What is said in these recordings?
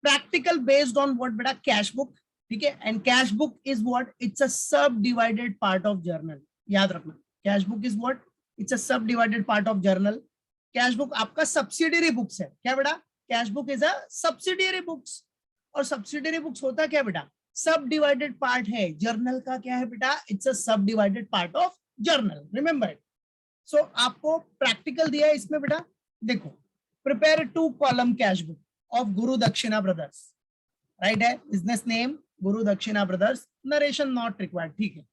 Practical based on what बेटा, cash book, ठीक है। And cash book is what, it's a sub divided part of journal, याद रखना। Cash book is what, it's a sub divided part of journal. Cash book आपका subsidiary books है, क्या बेटा, cash book is a subsidiary books. और subsidiary books होता क्या बेटा, सब डिवाइडेड पार्ट है। जर्नल का क्या है बेटा, it's a sub divided part of journal, remember it. So आपको प्रैक्टिकल दिया है इसमें बेटा, देखो, prepare 2 column cash book of Guru Dakshina brothers, right है, business name Guru Dakshina brothers, narration not required, ठीक है।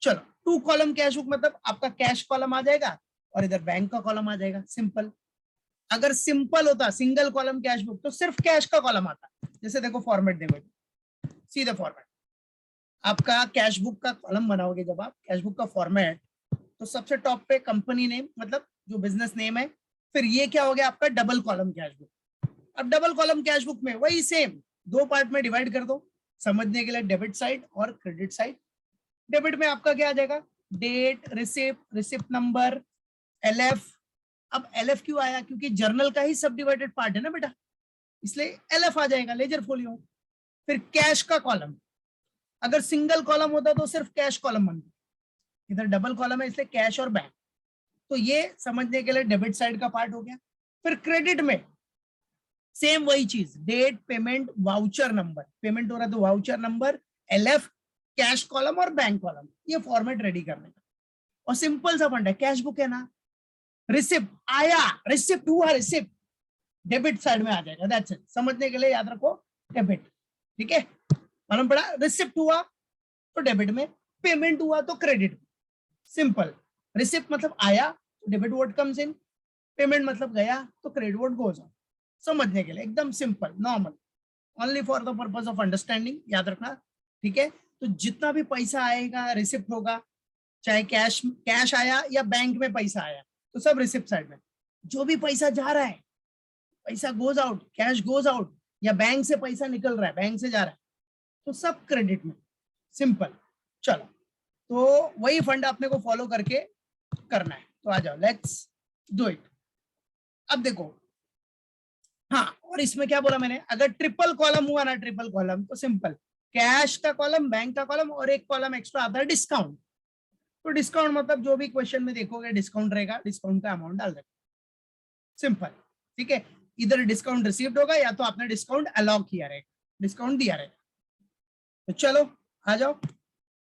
चलो 2 कॉलम कैश बुक मतलब आपका कैश कॉलम आ जाएगा और इधर बैंक का कॉलम आ जाएगा, सिंपल। अगर सिंपल होता सिंगल कॉलम कैश बुक तो सिर्फ कैश का कॉलम आता। जैसे देखो फॉर्मेट देखो, सीधे फॉर्मेट, आपका कैश बुक का कॉलम बनाओगे जब आप कैश बुक का फॉर्मेट, तो सबसे टॉप पे कंपनी नेम मतलब जो बिजनेस नेम है, फिर ये क्या हो गया आपका डबल कॉलम कैश बुक। अब डबल कॉलम कैश बुक में वही सेम 2 पार्ट में डिवाइड कर दो समझने के लिए, डेबिट साइड और क्रेडिट साइड। डेबिट में आपका क्या आ जाएगा, date, receipt, receipt number, LF. अब एलएफ क्यों आया, क्योंकि जर्नल का ही सब डिवाइडेड पार्ट है ना बेटा, इसलिए एलएफ आ जाएगा, लेजर फोलियो। फिर कैश का कॉलम, अगर सिंगल कॉलम होता तो सिर्फ कैश कॉलम बनता, इधर डबल कॉलम है इसलिए कैश और बैंक, तो ये समझने के लिए डेबिट साइड का पार्ट हो गया। फिर क्रेडिट में सेम वही चीज, date, payment, voucher number, payment हो रहा है तो voucher number, LF, cash column और बैंक कॉलम, ये फॉर्मेट रेडी करने का। और सिंपल सा फंड है, कैश बुक है ना, रिसिप्ट आया, रिसिप्ट हुआ, रिसिप्ट डेबिट साइड में आ जाएगा, दैट्स इट। समझने के लिए याद रखो डेबिट, ठीक है, मालूम पड़ा, रिसिप्ट हुआ तो डेबिट में, पेमेंट हुआ तो क्रेडिट में, सिंपल। रिसिप्ट मतलब आया तो debit word comes in, payment मतलब गया तो क्रेडिट वर्ड गोज ऑन। समझने के लिए एकदम simple, normal, only for the purpose of understanding, याद रखना, ठीक है। तो जितना भी पैसा आएगा रिसिप्ट होगा, चाहे कैश कैश आया या बैंक में पैसा आया तो सब रिसिप्ट साइड में। जो भी पैसा जा रहा है, पैसा goes out, cash goes out, या बैंक से पैसा निकल रहा है, बैंक से जा रहा है, तो सब क्रेडिट में, सिंपल। चलो तो वही फंड अपने को फॉलो करके करना है, तो आ जाओ, लेट्स डू इट। अब देखो, हाँ, और इसमें क्या बोला मैंने, अगर ट्रिपल कॉलम हुआ ना, ट्रिपल कॉलम तो सिंपल, कैश का कॉलम, बैंक का कॉलम और एक कॉलम एक्स्ट्रा आता है डिस्काउंट। तो डिस्काउंट मतलब जो भी क्वेश्चन में देखोगे डिस्काउंट रहेगा, डिस्काउंट का अमाउंट डाल देगा, सिंपल, ठीक है। इधर डिस्काउंट रिसीव्ड होगा या तो आपने डिस्काउंट अलॉट किया रहेगा, डिस्काउंट दिया रहेगा। तो चलो आ जाओ,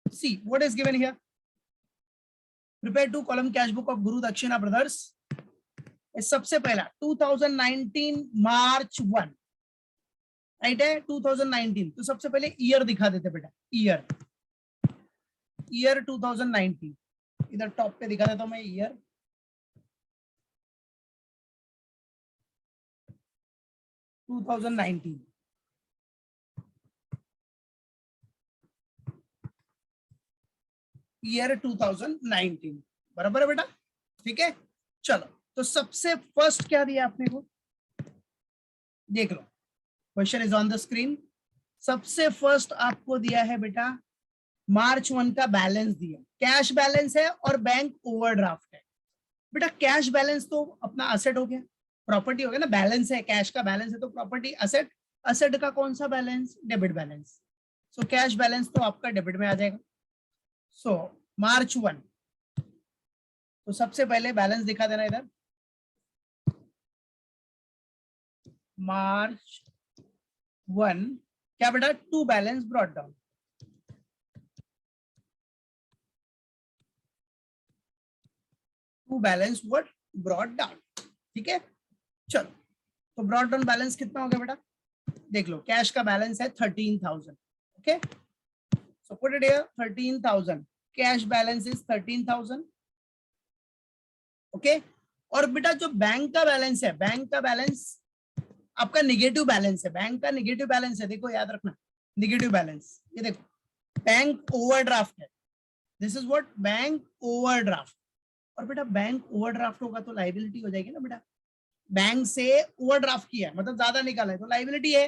see what is given here, prepare 2 column cash book of Guru Dakshina brothers. सबसे पहला 2019 मार्च 1, राइट है, 2019, तो सबसे पहले ईयर दिखा देते बेटा, ईयर, ईयर 2019, इधर टॉप पे दिखा देता हूं मैं ईयर, टू 2019, ईयर 2019, बराबर है बेटा, ठीक है। चलो तो सबसे फर्स्ट क्या दिया आपने को, देख लो, question is on the screen. सबसे फर्स्ट आपको दिया है बेटा मार्च 1 का बैलेंस दिया, कैश बैलेंस है और बैंक ओवरड्राफ्ट है। बेटा कैश बैलेंस तो अपना असेट हो गया, प्रॉपर्टी हो गया ना, बैलेंस है, कैश का बैलेंस है तो प्रॉपर्टी, असेट, असेट का कौन सा balance, debit balance. So cash balance तो आपका डेबिट में आ जाएगा। सो मार्च 1, तो सबसे पहले बैलेंस दिखा देना इधर, मार्च 1, क्या बेटा, to balance brought down, to balance what, brought down, ठीक है। चलो तो ब्रॉट डाउन बैलेंस कितना हो गया बेटा, देख लो, कैश का बैलेंस है 13,000, okay, so put it here 13,000, cash balance is 13,000, okay. और बेटा जो बैंक का बैलेंस है, बैंक का बैलेंस आपका निगेटिव बैलेंस है, बैंक का निगेटिव बैलेंस है, देखो याद रखना, निगेटिव बैलेंस, ये देखो बैंक ओवरड्राफ्ट है, this is what, bank overdraft. और बेटा बैंक ओवरड्राफ्ट होगा तो लाइबिलिटी हो जाएगी ना बेटा, बैंक से ओवरड्राफ्ट किया मतलब ज्यादा निकाला है तो लाइबिलिटी है,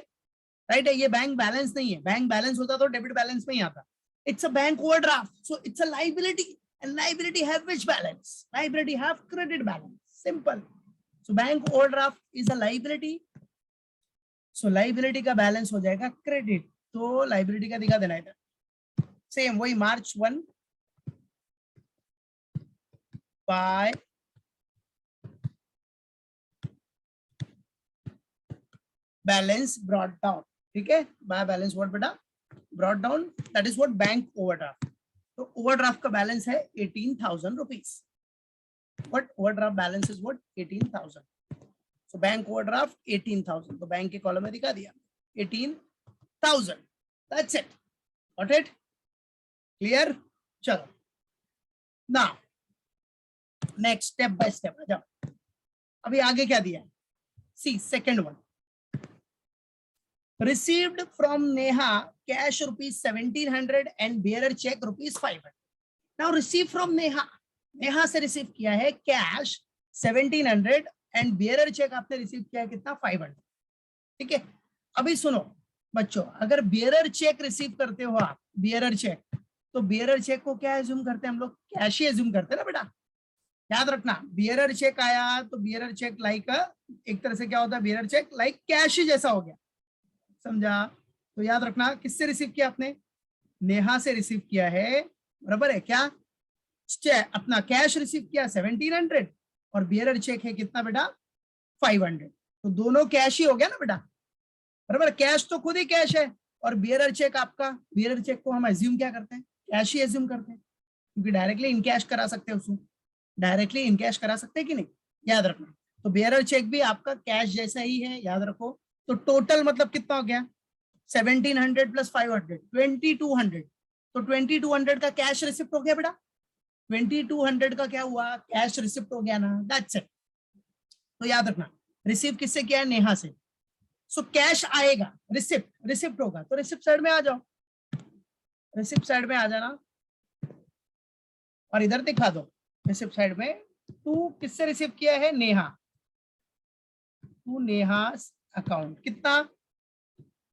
राइट है, ये बैंक बैलेंस नहीं है, बैंक बैलेंस होता तो डेबिट बैलेंस में ही आता, it's a bank overdraft, so it's a liability, and liability have which balance, liability have credit balance, simple. So bank overdraft is a liability so liability का balance हो जाएगा credit, तो liability का दिखा देना इधर, सेम वही March 1 by balance brought down, ठीक है, बाय बैलेंस व्हाट बेटा, brought down, that is what bank overdraft. तो ओवरड्राफ्ट का बैलेंस है 18,000 rupees, what overdraft balance is what 18,000, so bank overdraft 18,000, तो बैंक के कॉलम में दिखा दिया 18,000, that's it, got it, clear. चलो now next step by step आ जाओ, अभी आगे क्या दिया, see second one, received from Neha cash rupees 1700 and bearer check rupees 500. Now receive from Neha, Neha से रिसीव किया है कैश 1700 एंड bearer चेक आपने रिसीव किया है कितना 500, ठीक है। अभी सुनो बच्चों, अगर bearer चेक रिसीव करते हो आप, bearer चेक, तो bearer चेक को क्या एज्यूम करते हैं हम लोग, कैश ही एज्यूम करते हैं ना बेटा, याद रखना। bearer चेक आया तो bearer चेक लाइक एक तरह से क्या होता है, bearer चेक लाइक कैश ही जैसा हो गया, समझा। तो याद रखना किससे रिसीव किया आपने, नेहा से रिसीव किया है, बराबर है क्या, अपना कैश रिसीव किया 1700 और बियरर चेक है कितना बेटा 500, तो दोनों कैश ही हो गया ना बेटा, बराबर। कैश तो खुद ही कैश है और बियरर चेक आपका, बियरर चेक को हम एज्यूम क्या करते हैं, कैश ही एज्यूम करते हैं, क्योंकि डायरेक्टली इन कैश करा सकते हैं उसको, डायरेक्टली इन कैश करा सकते हैं कि नहीं, याद रखना। तो बियरर चेक भी आपका कैश जैसा ही है, याद रखो। तो टोटल मतलब कितना हो गया 1700 प्लस 500 2200, तो 2200 का कैश रिसिप्ट हो गया बेटा, 2200 का क्या हुआ कैश रिसिप्ट हो गया ना, दैट्स इट। तो याद रखना रिसीव किससे किया है, नेहा से। सो कैश आएगा, रिसिप्ट रिसिप्ट होगा, तो रिसिप्ट साइड में आ जाओ, रिसिप्ट साइड में आ जाना और इधर दिखा दो रिसिप्ट साइड में, तू किससे रिसीव किया है, नेहा, तू नेहा अकाउंट कितना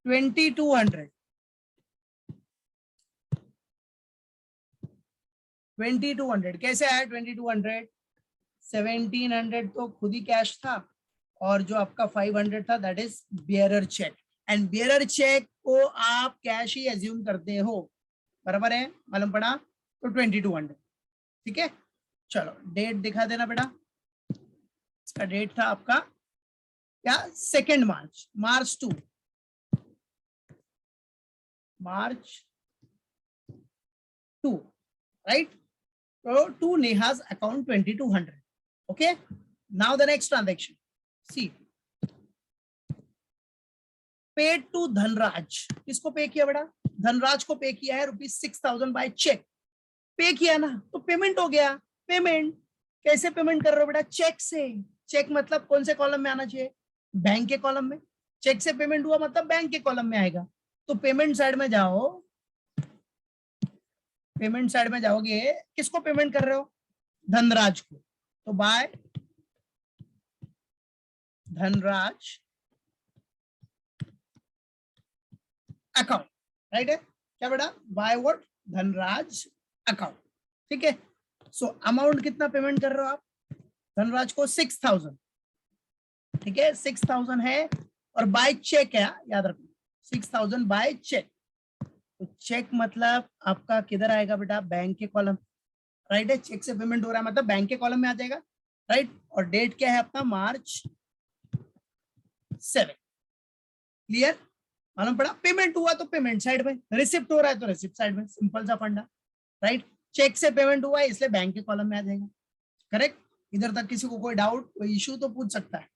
2200, 2200 कैसे आया 2200, 1700 तो खुद ही कैश था और जो आपका 500 था that is bearer cheque, and bearer cheque को आप कैश ही एज्यूम करते हो, बराबर है, मालूम पड़ा। तो 2200, ठीक है। चलो डेट दिखा देना बेटा, इसका डेट था आपका क्या 2 मार्च, मार्च 2, मार्च 2, right. So to Neha's account 2200. Okay. Now the next transaction. See. Paid to Dhanraj, किसको पे किया बेटा, धनराज को पे किया है ₹6000 बाय चेक, पे किया ना तो पेमेंट हो गया। पेमेंट कैसे पेमेंट कर रहे हो बेटा, चेक से। चेक मतलब कौन से कॉलम में आना चाहिए, बैंक के कॉलम में। चेक से पेमेंट हुआ मतलब बैंक के कॉलम में आएगा। तो पेमेंट साइड में जाओ, पेमेंट साइड में जाओगे, किसको पेमेंट कर रहे हो, धनराज को, तो बाय धनराज अकाउंट, राइट है क्या बेटा, बाय व्हाट धनराज अकाउंट, ठीक है। सो अमाउंट कितना पेमेंट कर रहे हो आप धनराज को 6000, ठीक है 6000 है और बाय चेक है, याद रखो 6000 बाय चेक। तो चेक मतलब आपका किधर आएगा बेटा, बैंक के कॉलम, राइट है। चेक से पेमेंट हो रहा है मतलब बैंक के कॉलम में आ जाएगा, राइट। और डेट क्या है अपना मार्च 7, क्लियर, मालूम पड़ा। पेमेंट हुआ तो पेमेंट साइड में, रिसिप्ट हो रहा है तो रिसिप्ट साइड में, सिंपल सा फंडा, राइट। चेक से पेमेंट हुआ है इसलिए बैंक के कॉलम में आ जाएगा, करेक्ट। इधर तक किसी को कोई डाउट, कोई इश्यू तो पूछ सकता है।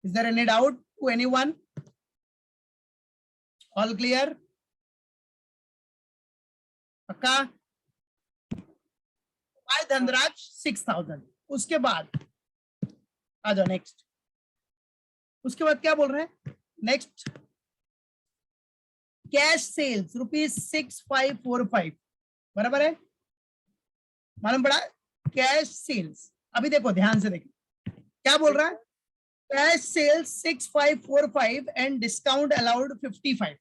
Is there any doubt to anyone, all clear, पक्का। बाय धनराज 6000, उसके बाद आ जाओ नेक्स्ट, उसके बाद क्या बोल रहे हैं नेक्स्ट, कैश सेल्स ₹6545, बराबर है, मालूम पड़ा कैश सेल्स। अभी देखो ध्यान से देखो क्या बोल रहा है, cash sales 6545 and discount allowed 55।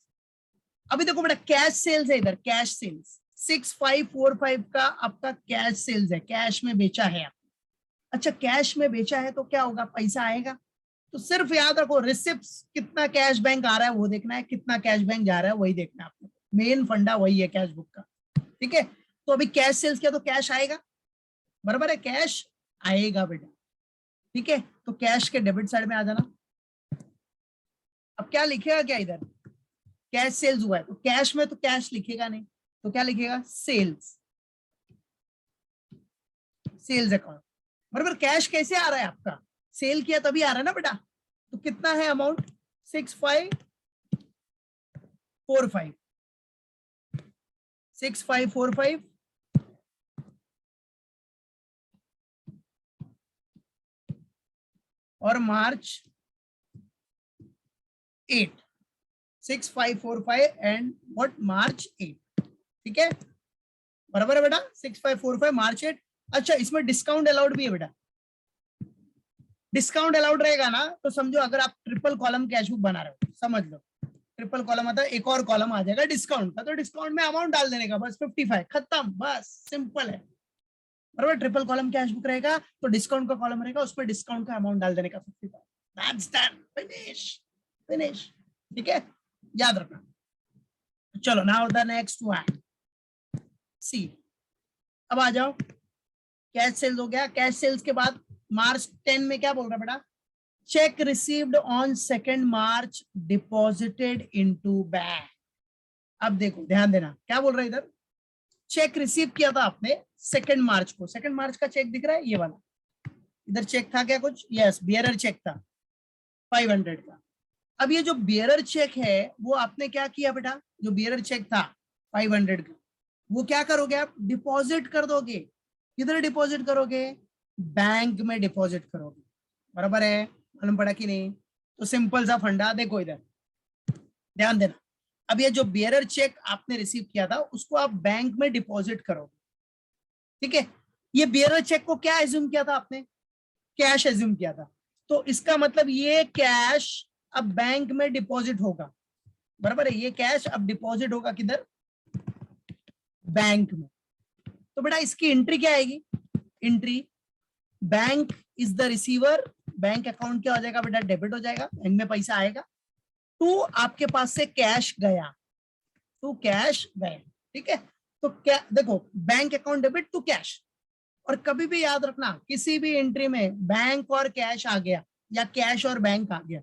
अभी देखो बेटा कैश सेल्स है इधर, कैश सेल्स 6545 का आपका कैश सेल्स है, कैश में बेचा है आप। अच्छा कैश में बेचा है तो क्या होगा, पैसा आएगा, तो सिर्फ याद रखो रिसिप्ट्स, कितना कैश बैंक आ रहा है वो देखना है, कितना कैश बैंक जा रहा है वही देखना है आपको। मेन फंडा वही है कैश बुक का, ठीक है। तो अभी कैश सेल्स किया तो कैश आएगा, बराबर है, कैश आएगा बेटा, ठीक है। तो कैश के डेबिट साइड में आ जाना। अब क्या लिखेगा, क्या इधर कैश सेल्स हुआ है तो कैश में तो कैश लिखेगा नहीं, तो क्या लिखेगा, सेल्स, सेल्स अकाउंट, बराबर। कैश कैसे आ रहा है आपका, सेल किया तभी आ रहा है ना बेटा। तो कितना है अमाउंट, 6545, 6545 और मार्च 8, 6545 एंड व्हाट, मार्च 8, ठीक है, बराबर है बेटा, 6545 मार्च 8। अच्छा, इसमें डिस्काउंट अलाउड भी है बेटा। डिस्काउंट अलाउड रहेगा ना तो समझो अगर आप ट्रिपल कॉलम कैश बुक बना रहे हो, समझ लो ट्रिपल कॉलम आता है, एक और कॉलम आ जाएगा डिस्काउंट का, तो डिस्काउंट में अमाउंट डाल देने का, बस 55, खत्म, बस सिंपल है, बराबर। ट्रिपल कॉलम कैश बुक रहेगा तो डिस्काउंट का कॉलम रहेगा, उसमें डिस्काउंट का अमाउंट डाल देने का 55, दैट्स डन, फिनिश, फिनिश, ठीक है, याद रखना। चलो नाउ द नेक्स्ट वन, सी। अब आ जाओ, कैश सेल्स हो गया। कैश सेल्स के बाद मार्च 10 में क्या बोल रहा है बेटा, check received on 2 March deposited into bank. अब देखो ध्यान देना क्या बोल रहा है इधर, चेक रिसीव किया था आपने 2 मार्च को, 2 मार्च का चेक दिख रहा है ये वाला, इधर चेक था क्या कुछ, यस बियरर चेक था 500 का। अब ये जो बियरर चेक है वो आपने क्या किया बेटा, जो बियरर चेक था 500 का, वो क्या करोगे आप, डिपॉजिट कर दोगे। किधर डिपॉजिट करोगे, बैंक में डिपॉजिट करोगे, बराबर है, मालूम पड़ा कि नहीं। तो सिंपल सा फंडा, देखो इधर ध्यान देना। अब ये जो बियरर चेक आपने रिसीव किया था उसको आप बैंक में डिपॉजिट करोगे, ठीक है। ये बियरर चेक को क्या एज्यूम किया था आपने, कैश एज्यूम किया था, तो इसका मतलब ये कैश अब बैंक में डिपॉजिट होगा, बराबर है, ये कैश अब डिपॉजिट होगा किधर, बैंक में। तो बेटा इसकी एंट्री क्या आएगी, entry bank is the receiver, bank account क्या हो जाएगा बेटा, डेबिट हो जाएगा, बैंक में पैसा आएगा। टू आपके पास से कैश गया, टू कैश गया, ठीक है। तो क्या देखो, bank account debit to cash, और कभी भी याद रखना किसी भी एंट्री में बैंक और कैश आ गया या कैश और बैंक आ गया,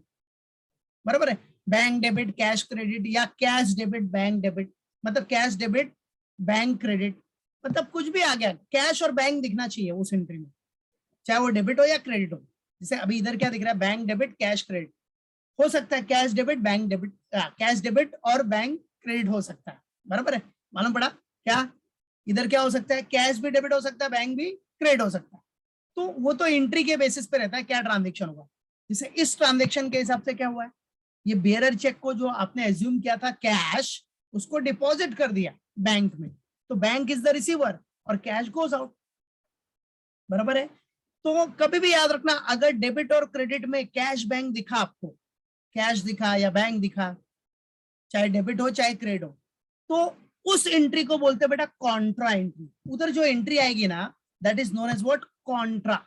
बराबर है, बैंक डेबिट कैश क्रेडिट या कैश डेबिट बैंक डेबिट, मतलब कैश डेबिट बैंक क्रेडिट, मतलब कुछ भी आ गया, कैश और बैंक दिखना चाहिए उस एंट्री में, चाहे वो डेबिट हो या क्रेडिट हो। जैसे अभी इधर क्या दिख रहा है, बैंक डेबिट कैश क्रेडिट, हो सकता है cash debit bank debit, cash debit और बैंक क्रेडिट हो सकता है, बराबर है, मालूम पड़ा क्या, इधर क्या हो सकता है, कैश भी डेबिट हो सकता है, बैंक भी क्रेडिट हो सकता है। तो वो तो एंट्री के बेसिस पे रहता है क्या ट्रांजेक्शन होगा। जैसे इस ट्रांजेक्शन के हिसाब से क्या हुआ है, ये बेयरर चेक को जो आपने एज्यूम किया था कैश, उसको डिपॉजिट कर दिया बैंक में, तो बैंक इज द रिसीवर और कैश गोज आउट, बराबर है। तो कभी भी याद रखना अगर डेबिट और क्रेडिट में कैश बैंक दिखा आपको, कैश दिखा या बैंक दिखा, चाहे डेबिट हो चाहे क्रेडिट हो, तो उस एंट्री को बोलते हैं बेटा कॉन्ट्रा एंट्री। उधर जो एंट्री आएगी ना that is known as what, contra,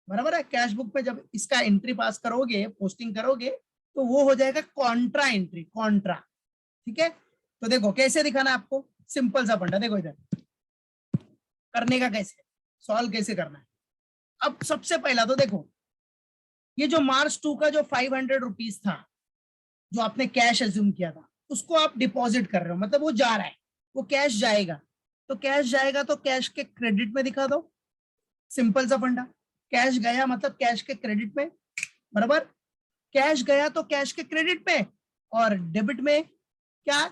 बराबर है। कैश बुक पे जब इसका एंट्री पास करोगे, पोस्टिंग करोगे, तो वो हो जाएगा कॉन्ट्रा एंट्री, कॉन्ट्रा, ठीक है। तो देखो कैसे दिखाना आपको, सिंपल सा फंडा, देखो इधर करने का कैसे, सॉल्व कैसे करना है। अब सबसे पहला तो देखो ये जो मार्च 2 का जो 500 रुपीज था जो आपने कैश एज्यूम किया था, उसको आप डिपॉजिट कर रहे हो, मतलब वो जा रहा है, वो कैश जाएगा, तो कैश जाएगा तो कैश के क्रेडिट में दिखा दो, सिंपल सा फंडा। कैश गया मतलब कैश के क्रेडिट में, बराबर, कैश गया तो कैश के क्रेडिट में, और डेबिट में क्या,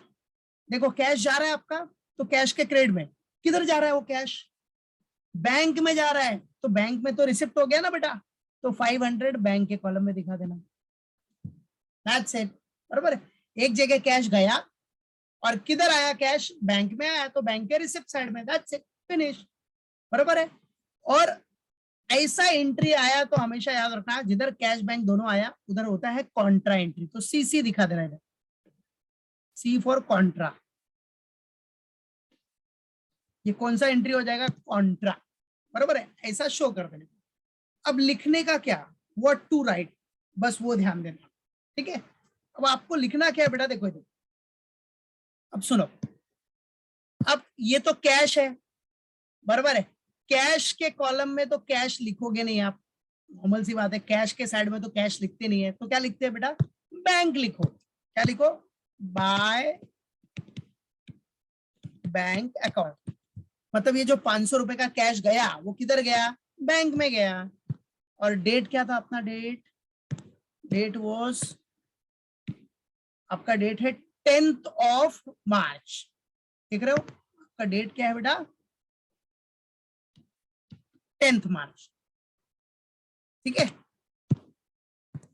देखो कैश जा रहा है आपका तो कैश के क्रेडिट में, किधर जा रहा है वो कैश, बैंक में जा रहा है, तो बैंक में तो रिसिप्ट हो गया ना बेटा, तो 500 बैंक के कॉलम में दिखा देना, दैट्स इट, बराबर है। एक जगह कैश गया और किधर आया कैश, बैंक में आया, तो बैंक के रिसिप्ट साइड में, दैट्स इट, फिनिश, बराबर है। और ऐसा एंट्री आया तो हमेशा याद रखना जिधर कैश बैंक दोनों आया उधर होता है कॉन्ट्रा एंट्री, तो सीसी दिखा देना इधर, सी फॉर कॉन्ट्रा, ये कौन सा एंट्री हो जाएगा, कॉन्ट्रा, बराबर है, ऐसा शो कर देना। अब लिखने का क्या, व्हाट टू राइट, बस वो ध्यान देना, ठीक है। अब आपको लिखना क्या है बेटा, देखो इधर, अब सुनो, अब ये तो कैश है, बराबर है। कैश के कॉलम में तो कैश लिखोगे नहीं आप, नॉर्मल सी बात है, कैश के साइड में तो कैश लिखते नहीं है, तो क्या लिखते हैं बेटा, बैंक लिखो। क्या लिखो, बाय बैंक अकाउंट। मतलब ये जो 500 रुपए का कैश गया वो किधर गया, बैंक में गया। और डेट क्या था अपना, डेट वॉज, आपका डेट है 10th ऑफ मार्च, देख रहे हो, आपका डेट क्या है बेटा, 10th मार्च, ठीक है।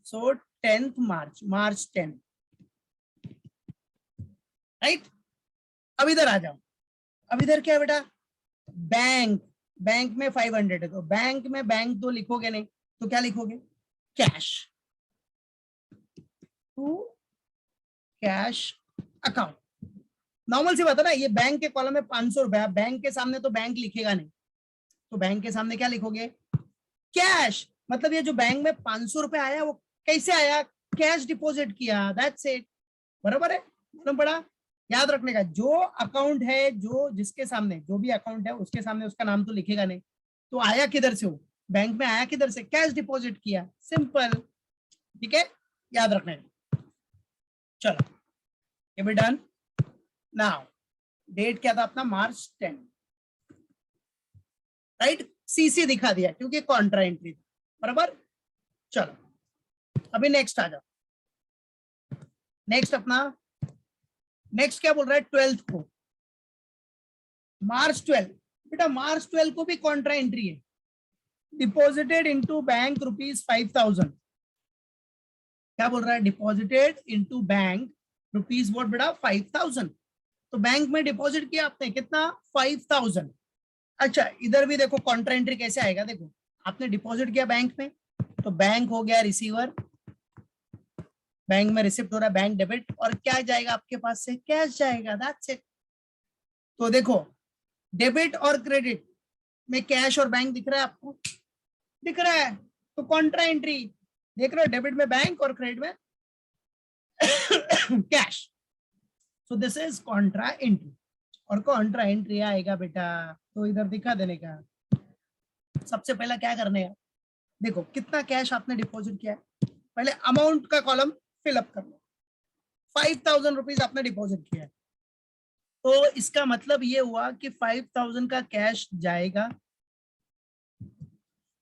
सो 10th मार्च, मार्च 10, राइट। अब इधर आ जाओ, अब इधर क्या है बेटा, बैंक, बैंक में 500 है, तो बैंक में बैंक तो लिखोगे नहीं, तो क्या लिखोगे, cash, to cash account. Normal सी बात है ना, ये बैंक के कॉलम में 500 रुपया, बैंक के सामने तो बैंक लिखेगा नहीं, तो बैंक के सामने क्या लिखोगे, कैश। मतलब ये जो बैंक में 500 रुपया आया वो कैसे आया, कैश डिपॉजिट किया, दैट्स इट, बराबर है। मालूम पड़ा, याद रखने का, जो अकाउंट है, जो जिसके सामने जो भी अकाउंट है उसके सामने उसका नाम तो लिखेगा नहीं, तो आया किधर से, वो बैंक में आया किधर से, कैश डिपॉजिट किया, सिंपल, ठीक है, याद रखने का। चलो ये भी डन। नाउ डेट क्या था अपना, मार्च 10, राइट, सीसी दिखा दिया क्योंकि कॉन्ट्रा एंट्री था, बराबर। चलो अभी नेक्स्ट आ जाओ, नेक्स्ट अपना, नेक्स्ट क्या बोल रहा है, 12th को, मार्च 12, बेटा मार्च 12 को भी कॉन्ट्रा एंट्री है, डिपॉजिटेड इनटू बैंक ₹5,000। क्या बोल रहा है, deposited into bank rupees what बेटा, 5,000। तो बैंक में डिपॉजिट किया आपने कितना, 5,000। अच्छा इधर भी देखो कॉन्ट्रा एंट्री कैसे आएगा, देखो आपने डिपॉजिट किया बैंक में, तो बैंक हो गया रिसीवर, बैंक में रिसिप्ट हो रहा है, बैंक डेबिट, और क्या जाएगा आपके पास से, कैश जाएगा, दैट्स इट। तो देखो डेबिट और क्रेडिट में कैश और बैंक दिख रहा है आपको, दिख रहा है, तो कॉन्ट्रा एंट्री देख रहे हो, डेबिट में बैंक और क्रेडिट में cash, so this is Contra entry. और कॉन्ट्रा एंट्री आएगा बेटा तो इधर दिखा देने का, सबसे पहला क्या करने का, देखो कितना कैश आपने डिपॉजिट किया है, पहले अमाउंट का कॉलम फिलअप कर लो, 5,000 रुपीज आपने डिपॉजिट किया है, तो इसका मतलब ये हुआ कि 5,000 का कैश जाएगा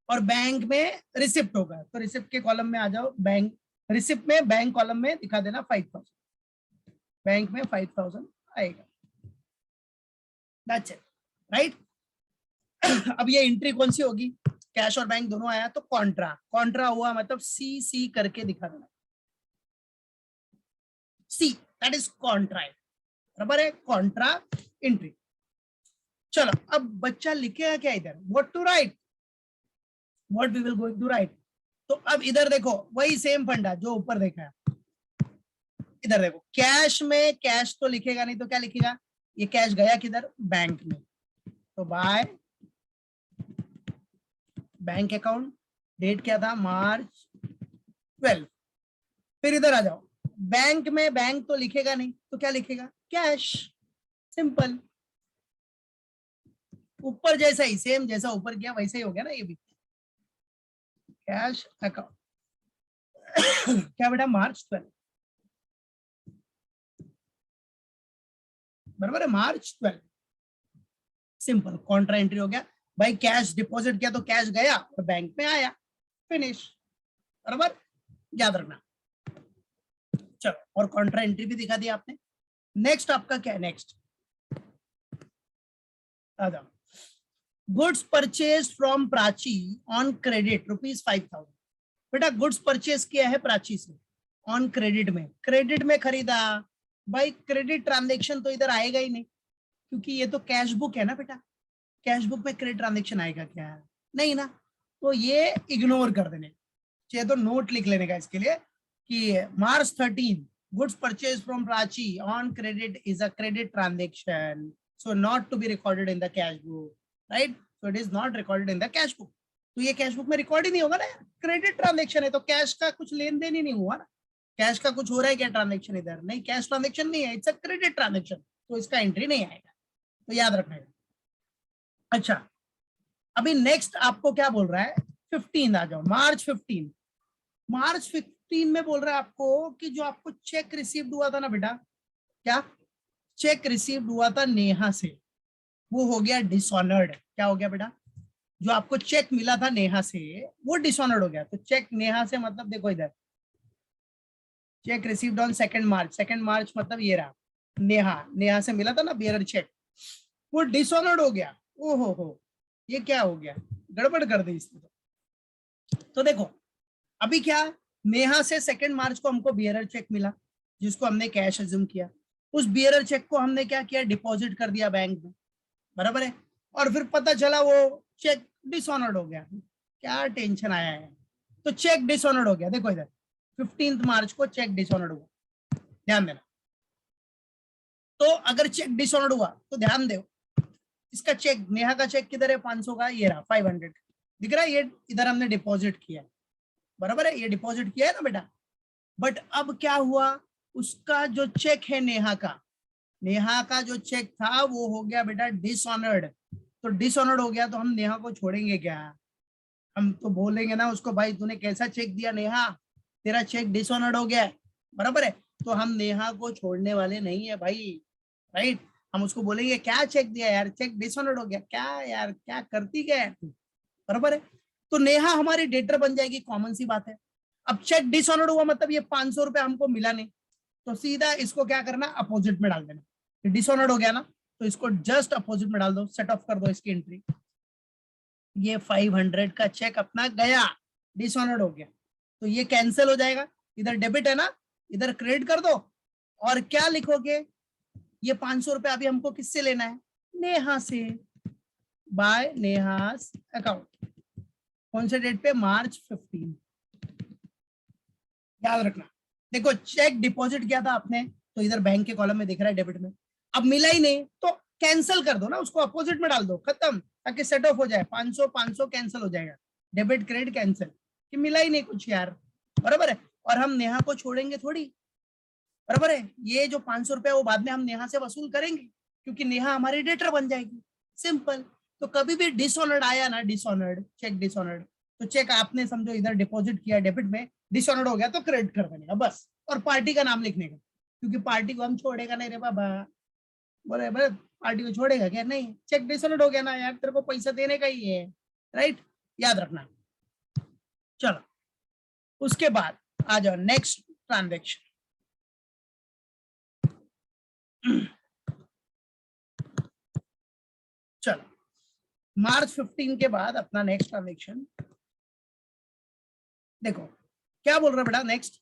और बैंक में रिसिप्ट होगा, तो रिसिप्ट के कॉलम में आ जाओ, बैंक रिसिप्ट में बैंक कॉलम में दिखा देना 5,000, बैंक में 5,000 आएगा, दैट्स इट, राइट। अब ये एंट्री कौन सी होगी, कैश और बैंक दोनों आया तो कॉन्ट्रा, कॉन्ट्रा हुआ मतलब सी सी करके दिखा देना, सी दैट इज कॉन्ट्रा, बराबर है, कॉन्ट्रा एंट्री। चलो अब बच्चा लिखेगा क्या इधर, what to write, what we will going to write. तो अब इधर देखो वही सेम फंडा जो ऊपर देखा है, इधर देखो कैश में कैश तो लिखेगा नहीं, तो क्या लिखेगा, ये कैश गया किधर, बैंक में, तो बाय बैंक अकाउंट, डेट क्या था, मार्च 12। फिर इधर आ जाओ, बैंक में बैंक तो लिखेगा नहीं, तो क्या लिखेगा, कैश, सिंपल, ऊपर जैसा ही, सेम जैसा ऊपर किया वैसे ही हो गया ना ये भी, कैश अकाउंट क्या बेटा, मार्च 12, बराबर है, मार्च 12, सिंपल कॉन्ट्रा एंट्री हो गया भाई, कैश डिपॉजिट किया तो कैश गया और बैंक में आया, फिनिश, बराबर, याद रखना। चलो और कॉन्ट्रा एंट्री भी दिखा दिया आपने। नेक्स्ट आपका क्या है, नेक्स्ट आ जाओ, goods purchase from Prachi on credit ₹5,000। बेटा गुड्स परचेज किया है प्राची से ऑन क्रेडिट में, क्रेडिट में खरीदा, भाई क्रेडिट ट्रांजेक्शन तो इधर आएगा ही नहीं क्योंकि ये तो कैश बुक है ना बेटा, कैश बुक में क्रेडिट ट्रांजेक्शन आएगा क्या, नहीं ना, तो ये इग्नोर कर देने, चाहिए तो नोट लिख लेने का इसके लिए कि मार्च 13 goods purchase from Prachi on credit is a credit transaction, so not to be recorded in the cash book, right, so it is not recorded in the cash book, तो ये कैश बुक में record ही नहीं होगा ना, credit transaction है तो cash का कुछ लेन देन ही नहीं हुआ ना, कैश का कुछ हो रहा है क्या ट्रांजेक्शन इधर, नहीं कैश ट्रांजेक्शन नहीं है, इट्स अ क्रेडिट ट्रांजेक्शन, तो इसका एंट्री नहीं आएगा, तो याद रखना है। अच्छा अभी नेक्स्ट आपको क्या बोल रहा है, 15 आ जाओ, मार्च 15। मार्च 15 में बोल रहा है आपको कि जो आपको चेक रिसीव्ड हुआ था ना बेटा, क्या चेक रिसीव्ड हुआ था नेहा से, वो हो गया डिसऑनर्ड। क्या हो गया बेटा, जो आपको चेक मिला था नेहा से वो डिसऑनर्ड हो गया। तो चेक नेहा से मतलब देखो इधर, चेक रिसीव्ड ऑन 2 मार्च, 2 मार्च मतलब ये रहा, नेहा, नेहा से मिला था ना बियरर चेक, वो डिसऑनर्ड हो गया। ओहो हो, ये क्या हो गया, गड़बड़ कर दी इसने। तो देखो अभी क्या, नेहा से 2 मार्च को हमको बियरर चेक मिला जिसको हमने कैश अज्यूम किया, उस बियरर चेक को हमने क्या किया, डिपॉजिट कर दिया बैंक में, बराबर है, और फिर पता चला वो चेक डिसऑनर्ड हो गया। क्या टेंशन आया है, तो चेक डिसऑनर्ड हो गया, देखो इधर 15 मार्च को चेक डिसऑनर्ड हुआ, ध्यान देना। तो अगर चेक डिसऑनर्ड हुआ तो ध्यान दो, इसका चेक, नेहा का चेक किधर है, 500 का, ये रहा 500 दिख रहा है, ये इधर हमने डिपॉजिट किया, बराबर है, ये डिपॉजिट किया है ना बेटा। बट अब क्या हुआ, उसका जो चेक है नेहा का जो चेक था वो हो गया बेटा डिसऑनर्ड। तो डिसऑनर्ड हो गया तो हम नेहा को छोड़ेंगे क्या, हम तो बोलेंगे ना उसको, भाई तूने कैसा चेक दिया नेहा, तेरा चेक डिसऑनर्ड हो गया है, बराबर है, तो हम नेहा को छोड़ने वाले नहीं है भाई, राइट। हम उसको बोलेंगे क्या चेक दिया यार, चेक डिसऑनर्ड हो गया, क्या यार क्या करती क्या है, बराबर है। तो नेहा हमारी डेटर बन जाएगी, कॉमन सी बात है। अब चेक डिसऑनर्ड हुआ मतलब ये 500 रुपए हमको मिला नहीं, तो सीधा इसको क्या करना, अपोजिट में डाल देना, डिसऑनर्ड हो गया ना, तो इसको जस्ट अपोजिट में डाल दो, सेट ऑफ कर दो इसकी एंट्री। ये 500 का चेक अपना गया, डिसऑनर्ड हो गया, तो ये कैंसिल हो जाएगा, इधर डेबिट है ना, इधर क्रेडिट कर दो, और क्या लिखोगे, ये 500 रुपए अभी हमको किससे लेना है, नेहा से, बाय नेहास अकाउंट, कौन से डेट पे, मार्च 15। याद रखना, देखो चेक डिपॉजिट किया था आपने तो इधर बैंक के कॉलम में दिख रहा है डेबिट में, अब मिला ही नहीं तो कैंसिल कर दो ना, उसको अपोजिट में डाल दो, खत्म, ताकि सेट ऑफ हो जाए, 500 500 कैंसिल हो जाएगा, डेबिट क्रेडिट कैंसिल, कि मिला ही नहीं कुछ यार, बराबर है। और हम नेहा को छोड़ेंगे थोड़ी, बराबर है, ये जो 500 रुपए वो बाद में हम नेहा से वसूल करेंगे, क्योंकि नेहा हमारी डेटर बन जाएगी, सिंपल। तो कभी भी डिसऑनर्ड आया ना, डिसऑनर्ड चेक, डिसऑनर्ड, तो चेक आपने समझो इधर डिपॉजिट किया डेबिट में, डिसऑनर्ड हो गया तो क्रेडिट कर देने का बस, और पार्टी का नाम लिखने का, क्योंकि पार्टी को हम छोड़ेगा नहीं रे बाबा, बोले बोले पार्टी को छोड़ेगा क्या, नहीं, चेक डिसऑनर्ड हो गया ना यार, तेरे को पैसा देने का ही है, राइट, याद रखना। चलो उसके बाद आ जाओ नेक्स्ट ट्रांजेक्शन। चलो मार्च 15 के बाद अपना नेक्स्ट ट्रांजेक्शन देखो, क्या बोल रहा है बेटा, next,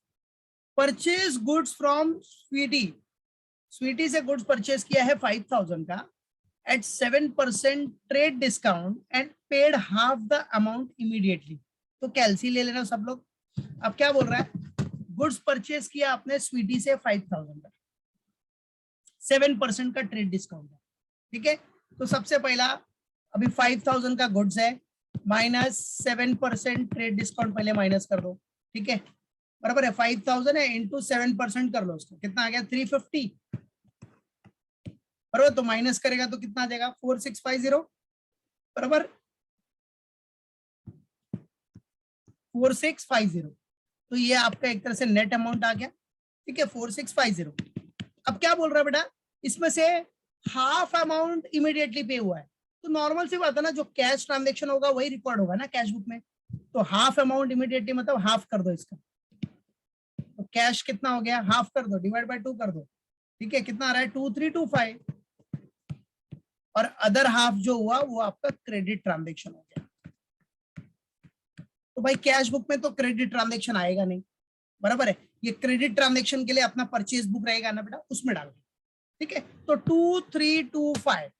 purchase goods from Sweety, Sweety से गुड्स परचेज किया है 5000 का at 7% trade discount and paid half the amount immediately. तो कैलसी ले लेना सब लोग। अब क्या बोल रहा है, गुड्स परचेज किया आपने स्वीटी से 5000 का, 7% का ट्रेड डिस्काउंट है, ठीक है। तो सबसे पहला अभी 5000 का गुड्स है, माइनस 7% ट्रेड डिस्काउंट पहले माइनस कर दो, ठीक है, बराबर है, 5000 है इंटू 7% कर लो, उसको कितना आ गया 350, बराबर, तो माइनस करेगा तो कितना आ जाएगा 4650, बराबर 4650, तो ये आपका एक तरह से नेट अमाउंट आ गया, ठीक है 4650। अब क्या बोल रहा है बेटा, इसमें से हाफ अमाउंट इमीडिएटली पे हुआ है, तो नॉर्मल सी बात है ना, जो कैश ट्रांजेक्शन होगा वही रिकॉर्ड होगा ना कैश बुक में, तो हाफ अमाउंट इमीडिएटली मतलब हाफ कर दो इसका, तो कैश कितना हो गया, हाफ कर दो, डिवाइड बाय 2 कर दो, ठीक है, कितना आ रहा है 2325, और अदर हाफ जो हुआ वो आपका क्रेडिट ट्रांजेक्शन हो गया। तो भाई कैश बुक में तो क्रेडिट ट्रांजेक्शन आएगा नहीं, बराबर है, ये क्रेडिट ट्रांजेक्शन के लिए अपना परचेज बुक रहेगा ना बेटा, उसमें डाल दो, ठीक है। तो 2325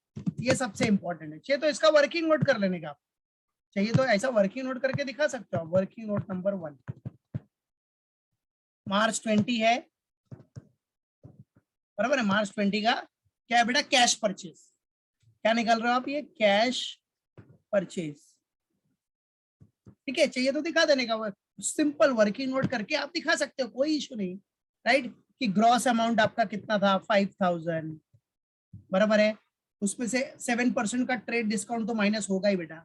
ये सबसे इंपॉर्टेंट है, चाहिए तो इसका वर्किंग नोट कर लेने का, चाहिए तो ऐसा वर्किंग नोट करके दिखा सकते हो। वर्किंग नोट नंबर 1 मार्च 20 है, बराबर है, मार्च 20 का क्या है बेटा, कैश परचेज, क्या निकाल रहे हो आप, ये कैश परचेज, ठीक है, चाहिए तो दिखा देने का, सिंपल वर्किंग नोट करके आप दिखा सकते हो, कोई इशू नहीं, राइट। कि ग्रॉस अमाउंट आपका कितना था 5000, बराबर है, उसमें से 7% का ट्रेड डिस्काउंट तो माइनस होगा ही बेटा,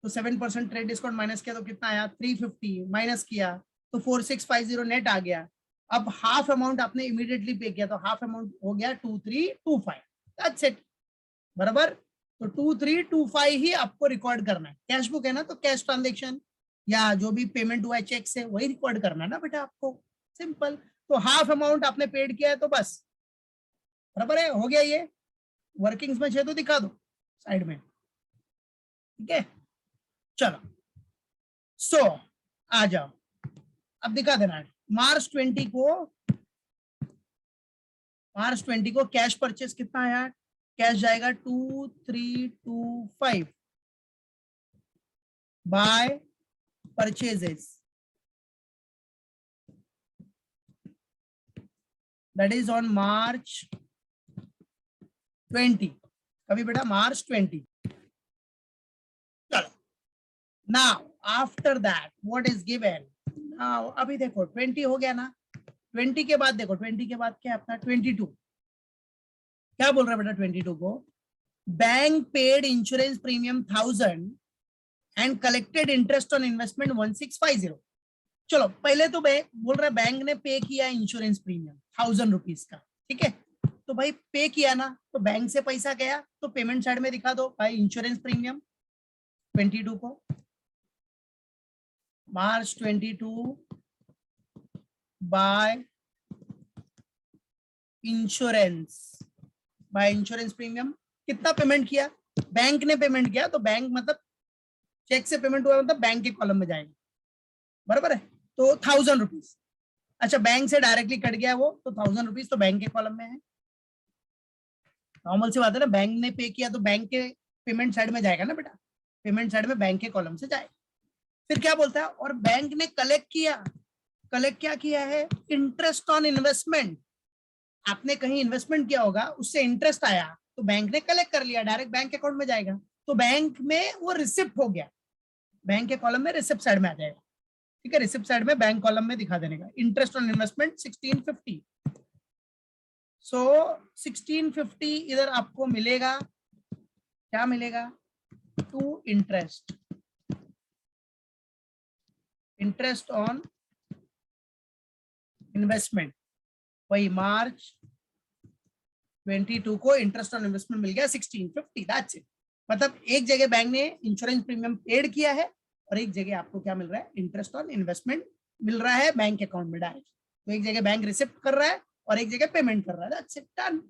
तो 7% ट्रेड डिस्काउंट माइनस किया तो कितना आया 350, माइनस किया तो 4650 नेट आ गया। अब हाफ अमाउंट आपने इमीडिएटली पे किया तो हाफ अमाउंट हो गया 2325, दैट्स इट, बराबर। तो 2325 ही आपको रिकॉर्ड करना है, कैश बुक है ना, तो कैश ट्रांजेक्शन या जो भी पेमेंट हुआ है चेक से वही रिकॉर्ड करना है ना बेटा आपको, सिंपल। तो हाफ अमाउंट आपने पेड किया है तो बस, बराबर है, हो गया ये। वर्किंग्स में 6 तो दिखा दो साइड में, ठीक है, चलो। सो आ जाओ, अब दिखा देना, मार्च 20 को, मार्च 20 को कैश परचेस कितना आया, कैश जाएगा 2325 by purchases, that is on March 20, कभी बेटा मार्च 20। चलो, now after that what is given, now अभी देखो 20 हो गया ना, 20 के बाद देखो, 20 के बाद क्या अपना 22, क्या बोल रहा है बेटा 22 को, bank paid insurance premium 1000 and collected interest on investment 1650। चलो पहले तो बोल रहा है बैंक ने पे किया इंश्योरेंस प्रीमियम 1000 रुपीज का, ठीक है, तो भाई पे किया ना, तो बैंक से पैसा गया तो पेमेंट साइड में दिखा दो भाई, इंश्योरेंस प्रीमियम 22 को, March 22 by insurance, by insurance premium, कितना पेमेंट किया, बैंक ने पेमेंट किया, तो बैंक मतलब चेक से पेमेंट हुआ मतलब बैंक के कॉलम में जाएगा, बराबर है, तो 1000 रुपीज। अच्छा बैंक से डायरेक्टली कट गया वो, तो 1000 रुपीज तो बैंक के कॉलम में है, नॉर्मल सी बात है ना, बैंक ने पे किया तो बैंक के पेमेंट साइड में जाएगा ना बेटा, पेमेंट साइड में बैंक के कॉलम से जाएगा। फिर क्या बोलता है, और बैंक ने कलेक्ट किया, कलेक्ट क्या किया है, इंटरेस्ट ऑन इन्वेस्टमेंट, आपने कहीं इन्वेस्टमेंट किया होगा उससे इंटरेस्ट आया तो बैंक ने कलेक्ट कर लिया, डायरेक्ट बैंक अकाउंट में जाएगा, तो बैंक में वो रिसिप्ट हो गया, बैंक के कॉलम में रिसिप्ट साइड में आ जाएगा, ठीक है, रिसिप्ट साइड में बैंक कॉलम में दिखा देने का, इंटरेस्ट ऑन इन्वेस्टमेंट 1650, सो 1650 इधर आपको मिलेगा, क्या मिलेगा, to interest, interest on investment, वही मार्च 22 को इंटरेस्ट ऑन इन्वेस्टमेंट मिल गया 1650, दैट्स इट। मतलब एक जगह बैंक ने इंश्योरेंस प्रीमियम पेड किया है और एक जगह आपको क्या मिल रहा है, इंटरेस्ट ऑन इन्वेस्टमेंट मिल रहा है बैंक अकाउंट में डायरेक्ट, तो एक जगह बैंक रिसिप्ट कर रहा है और एक जगह पेमेंट कर रहा है, दैट्स इट, डन,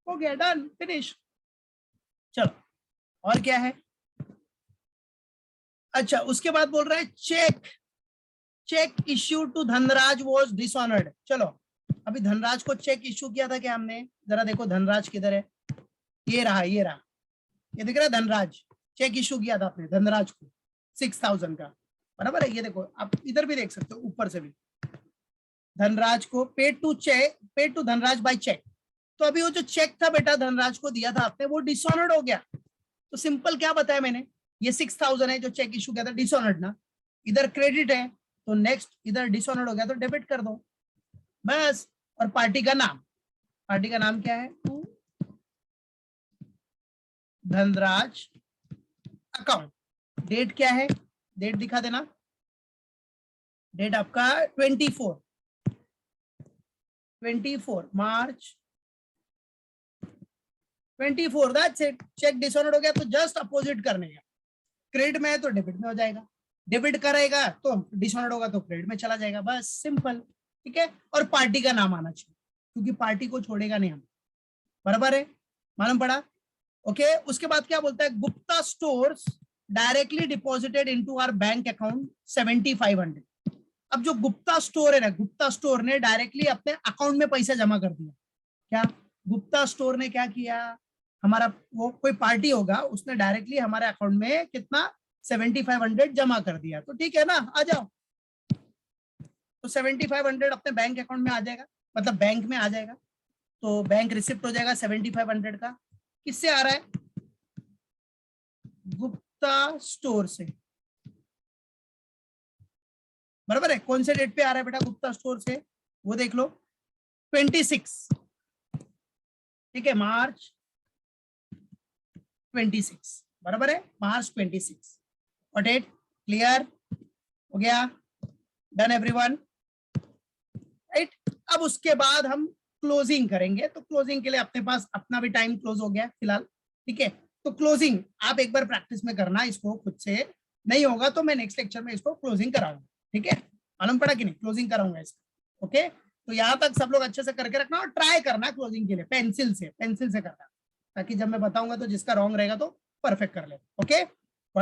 हो गया, डन, फिनिश। चलो और क्या है, अच्छा उसके बाद बोल रहा है cheque, cheque issue to Dhanraj was dishonoured. चलो अभी धनराज को चेक इश्यू किया था क्या हमने, जरा देखो धनराज किधर है, ये रहा, ये रहा, ये दिख रहा है धनराज, चेक इश्यू किया था आपने धनराज को 6000 का, बराबर है, ये देखो आप इधर भी देख सकते हो ऊपर से भी, धनराज को paid to cheque, paid to Dhanraj by cheque, तो अभी वो जो चेक था बेटा धनराज को दिया था आपने वो डिसऑनर्ड हो गया, तो सिंपल क्या बताया मैंने, ये 6000 है जो चेक इशू किया था, डिसऑनर्ड ना, इधर क्रेडिट है तो नेक्स्ट इधर डिसऑनर्ड हो गया तो डेबिट कर दो बस। और पार्टी का नाम, पार्टी का नाम क्या है, टू धनराज अकाउंट, डेट क्या है, डेट दिखा देना, डेट आपका 24 मार्च 24, दैट्स इट। चेक डिसऑनर्ड हो गया तो जस्ट अपोजिट करने का, क्रेडिट में है तो डेबिट में हो जाएगा, डेबिट करेगा तो डिसऑनर्ड होगा तो क्रेडिट में चला जाएगा, बस सिंपल, ठीक है। और पार्टी का नाम आना चाहिए क्योंकि पार्टी को छोड़ेगा नहीं हम, बराबर है, मालूम पड़ा, ओके। उसके बाद क्या बोलता है, Gupta stores directly deposited into our bank account 7500। अब जो गुप्ता स्टोर है ना, गुप्ता स्टोर ने डायरेक्टली अपने अकाउंट में पैसा जमा कर दिया, क्या गुप्ता स्टोर ने क्या किया, हमारा वो कोई पार्टी होगा उसने डायरेक्टली हमारे अकाउंट में कितना 7500 जमा कर दिया, तो ठीक है ना, आ जाओ, तो 7500 अपने बैंक अकाउंट में आ जाएगा, मतलब बैंक में आ जाएगा, तो बैंक रिसिप्ट हो जाएगा 7500 का, किससे आ रहा है, गुप्ता स्टोर से, बराबर है। कौन से डेट पे आ रहा है बेटा गुप्ता स्टोर से, वो देख लो 26, ठीक है, मार्च 26, बराबर है, मार्च 26। गॉट इट, क्लियर हो गया, डन एवरीवन, राइट। अब उसके बाद हम क्लोजिंग करेंगे, तो क्लोजिंग के लिए अपने पास अपना भी टाइम क्लोज हो गया फिलहाल, ठीक है। तो क्लोजिंग आप एक बार प्रैक्टिस में करना इसको खुद से, नहीं होगा तो मैं नेक्स्ट लेक्चर में इसको क्लोजिंग कराऊंगा, ठीक है। मालूम पड़ा कि नहीं, क्लोजिंग कराऊंगा इसका, ओके। तो यहाँ तक सब लोग अच्छे से करके रखना और ट्राई करना क्लोजिंग के लिए पेंसिल से करना, ताकि जब मैं बताऊंगा तो जिसका रॉन्ग रहेगा तो परफेक्ट कर ले, ओके।